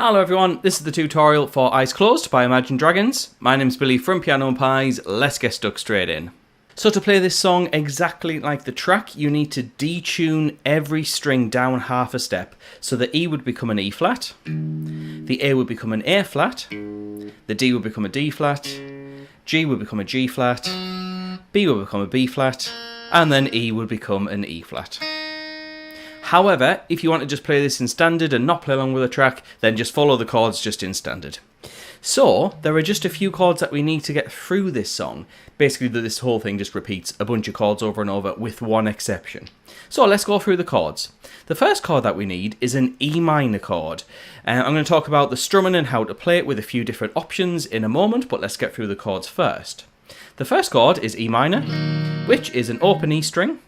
Hello everyone, this is the tutorial for Eyes Closed by Imagine Dragons. My name's Billy from Piano and Pies. Let's get stuck straight in. So to play this song exactly like the track, you need to detune every string down half a step. So the E would become an E flat, the A would become an A flat, the D would become a D flat, G would become a G flat, B would become a B flat, and then E would become an E flat. However, if you want to just play this in standard and not play along with the track, then just follow the chords just in standard. So, there are just a few chords that we need to get through this song. Basically, this whole thing just repeats a bunch of chords over and over with one exception. So, let's go through the chords. The first chord that we need is an E minor chord. I'm going to talk about the strumming and how to play it with a few different options in a moment, but let's get through the chords first. The first chord is E minor, which is an open E string,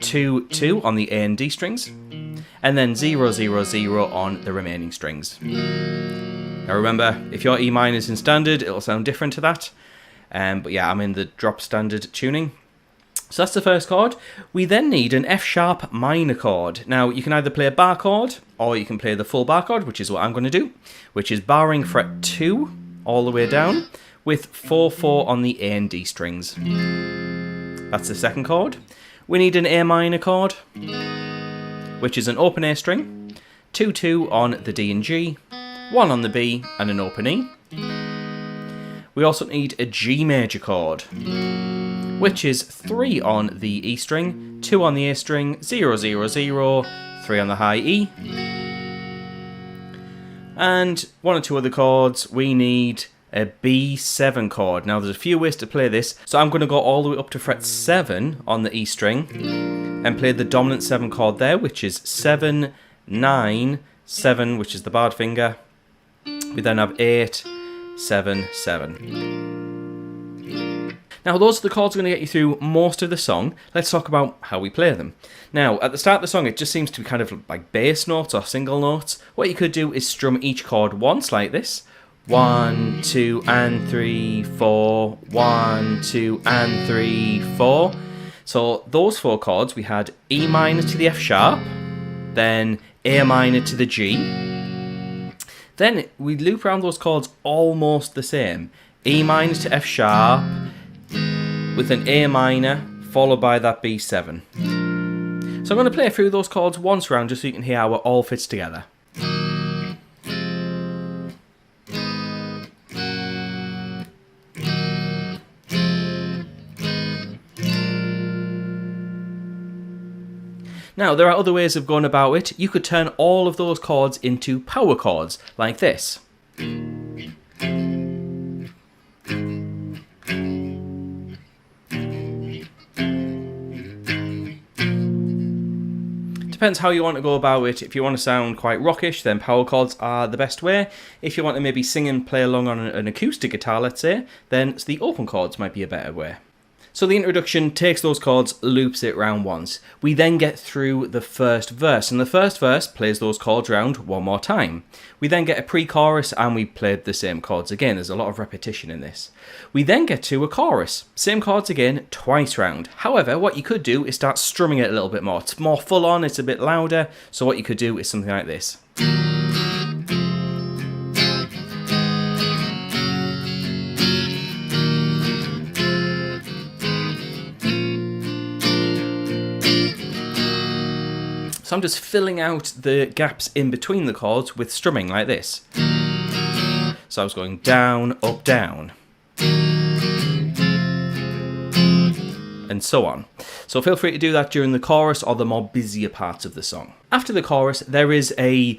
2-2 on the A and D strings, and then 0-0-0 on the remaining strings. Now remember, if your E minor is in standard, it'll sound different to that. But yeah, I'm in the drop standard tuning. So that's the first chord. We then need an F sharp minor chord. Now you can either play a bar chord, or you can play the full bar chord, which is what I'm going to do, which is barring fret 2 all the way down, with 4-4 on the A and D strings. That's the second chord. We need an A minor chord, which is an open A string, 2-2 on the D and G, 1 on the B, and an open E. We also need a G major chord, which is 3 on the E string, 2 on the A string, 0-0-0, 3 on the high E. And one or two other chords. We need a B7 chord. Now there's a few ways to play this, so I'm going to go all the way up to fret 7 on the E string and play the dominant 7 chord there, which is 7, 9, 7, which is the barred finger. We then have 8, 7, 7. Now those are the chords going to get you through most of the song. Let's talk about how we play them. Now at the start of the song it just seems to be kind of like bass notes or single notes. What you could do is strum each chord once like this. 1, 2, and 3, 4. 1, 2, and 3, 4. So those 4 chords, we had E minor to the F sharp, then A minor to the G. Then we loop around those chords almost the same. E minor to F sharp, with an A minor, followed by that B7. So I'm going to play through those chords once round, just so you can hear how it all fits together. Now, there are other ways of going about it. You could turn all of those chords into power chords, like this. Depends how you want to go about it. If you want to sound quite rockish, then power chords are the best way. If you want to maybe sing and play along on an acoustic guitar, let's say, then the open chords might be a better way. So the introduction takes those chords, loops it round once. We then get through the first verse, and the first verse plays those chords round one more time. We then get a pre-chorus, and we played the same chords again. There's a lot of repetition in this. We then get to a chorus. Same chords again, twice round. However, what you could do is start strumming it a little bit more. It's more full on, it's a bit louder, so what you could do is something like this. So I'm just filling out the gaps in between the chords with strumming like this. So I was going down, up, down. And so on. So feel free to do that during the chorus or the more busier parts of the song. After the chorus, there is a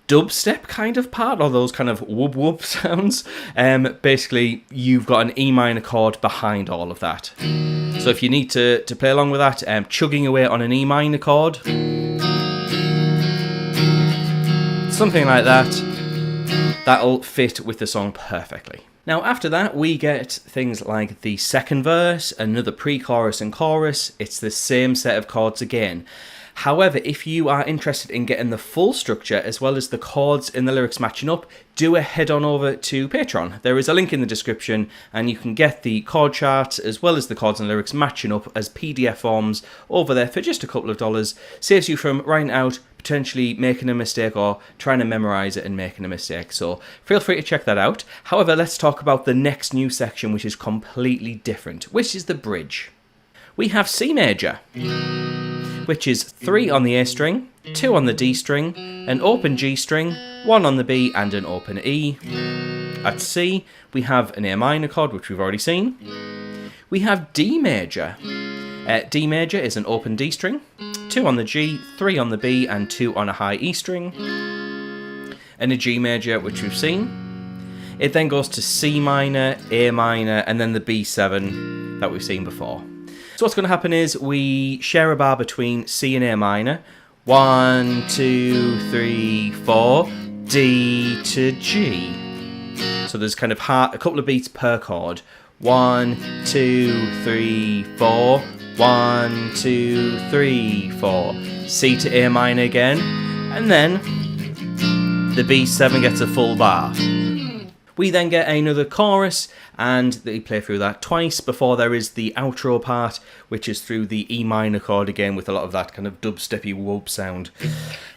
dubstep kind of part, or those kind of whoop whoop sounds. Basically, you've got an E minor chord behind all of that. So if you need to play along with that, chugging away on an E minor chord, something like that, that'll fit with the song perfectly. Now after that we get things like the second verse, another pre-chorus and chorus. It's the same set of chords again. However, if you are interested in getting the full structure as well as the chords in the lyrics matching up, do head on over to Patreon. There is a link in the description and you can get the chord charts as well as the chords and lyrics matching up as PDF forms over there for just a couple of dollars. Saves you from writing out potentially making a mistake or trying to memorize it and making a mistake. So feel free to check that out. However, let's talk about the next new section, which is completely different, which is the bridge. We have C major, which is 3 on the A string, 2 on the D string, an open G string, 1 on the B and an open E. At C, we have an A minor chord, which we've already seen. We have D major. D major is an open D string, 2 on the G, 3 on the B and 2 on a high E string. And a G major, which we've seen. It then goes to C minor, A minor, and then the B7 that we've seen before. So what's going to happen is we share a bar between C and A minor. 1, 2, 3, 4, D to G. So there's kind of a couple of beats per chord. 1, 2, 3, 4. 1, 2, 3, 4. C to A minor again. And then the B7 gets a full bar. We then get another chorus, and they play through that twice before there is the outro part, which is through the E minor chord again with a lot of that kind of dubsteppy whoop sound.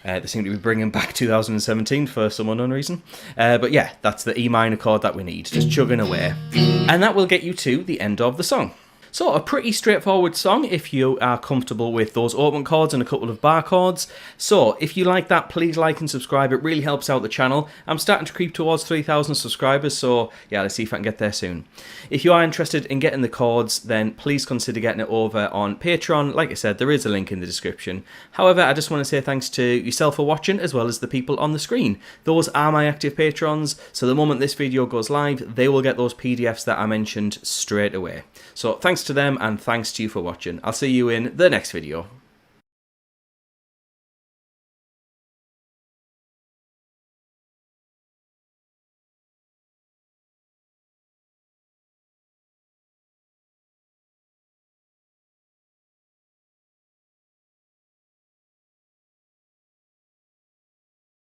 They seem to be bringing back 2017 for some unknown reason. But yeah, that's the E minor chord that we need, just chugging away. And that will get you to the end of the song. So a pretty straightforward song if you are comfortable with those open chords and a couple of bar chords. So if you like that, please like and subscribe. It really helps out the channel. I'm starting to creep towards 3,000 subscribers, so yeah, let's see if I can get there soon. If you are interested in getting the chords, then please consider getting it over on Patreon. Like I said, there is a link in the description. However, I just want to say thanks to yourself for watching, as well as the people on the screen. Those are my active patrons, so the moment this video goes live, they will get those PDFs that I mentioned straight away. So thanks to them, and thanks to you for watching. I'll see you in the next video.